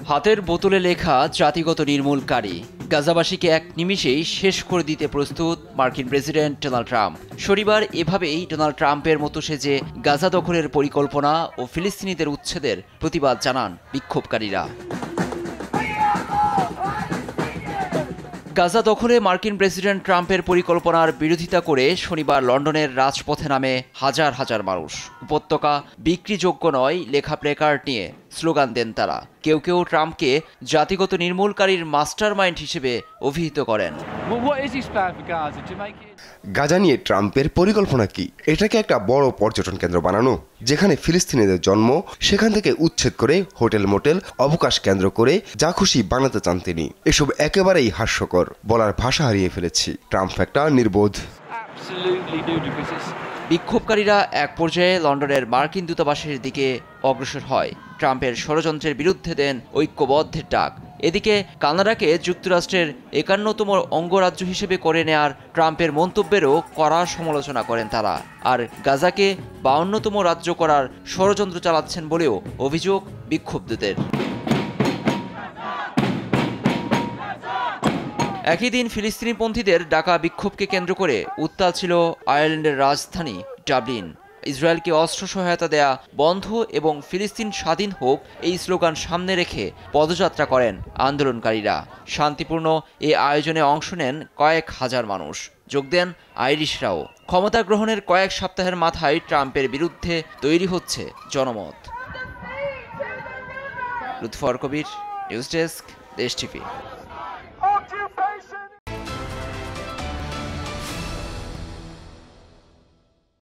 হাতের বোতলে লেখা জাতিগত নির্মূলকারী, গাজাবাসীকে এক নিমিষেই শেষ করে দিতে প্রস্তুত মার্কিন প্রেসিডেন্ট ডোনাল্ড ট্রাম্প। শনিবার এভাবেই ডোনাল্ড ট্রাম্পের মতো সেজে গাজা দখলের পরিকল্পনা ও ফিলিস্তিনিদের উচ্ছেদের প্রতিবাদ জানান বিক্ষোভকারীরা। গাজা দখলে মার্কিন প্রেসিডেন্ট ট্রাম্পের পরিকল্পনার বিরোধিতা করে শনিবার লন্ডনের রাজপথে নামে হাজার হাজার মানুষ। উপত্যকা বিক্রিযোগ্য নয় লেখা প্লেকার্ড নিয়ে স্লোগান দেন তারা। কেউ কেউ ট্রাম্পকে জাতিগত নির্মূলকারীর মাস্টারমাইন্ড হিসেবে অভিহিত করেন। গাজা নিয়ে ট্রাম্পের পরিকল্পনা কি? এটাকে একটা বড় পর্যটন কেন্দ্র বানানো, যেখানে ফিলিস্তিনিদের জন্ম, সেখান থেকে উচ্ছেদ করে হোটেল মোটেল অবকাশ কেন্দ্র করে যা খুশি বানাতে চান তিনি। এসব একেবারেই হাস্যকর, বলার ভাষা হারিয়ে ফেলেছি। ট্রাম্প একটা নির্বোধ। বিক্ষোভকারীরা এক পর্যায়ে লন্ডনের মার্কিন দূতাবাসের দিকে অগ্রসর হয়। ট্রাম্পের ষড়যন্ত্রের বিরুদ্ধে দেন ঐক্যবদ্ধের ডাক। এদিকে কানাডাকে যুক্তরাষ্ট্রের ৫১তম অঙ্গরাজ্য হিসেবে করে নেয়ার ট্রাম্পের মন্তব্যেরও কড়া সমালোচনা করেন তারা। আর গাজাকে ৫২তম রাজ্য করার ষড়যন্ত্র চালাচ্ছেন বলেও অভিযোগ বিক্ষুব্ধদের। একই দিন ফিলিস্তিনিপন্থীদের ডাকা বিক্ষোভকে কেন্দ্র করে উত্তাল ছিল আয়ারল্যান্ডের রাজধানী ডাবলিন। ইসরায়েলকে অস্ত্র সহায়তা দেয়া বন্ধ এবং ফিলিস্তিন স্বাধীন হোক এই স্লোগান সামনে রেখে পদযাত্রা করেন আন্দোলনকারীরা। শান্তিপূর্ণ এ আয়োজনে অংশ নেন কয়েক হাজার মানুষ। যোগ দেন আইরিশরাও। ক্ষমতা গ্রহণের কয়েক সপ্তাহের মাথায় ট্রাম্পের বিরুদ্ধে তৈরি হচ্ছে জনমত। লুৎফর কবির, নিউজ ডেস্ক, দেশ টিভি।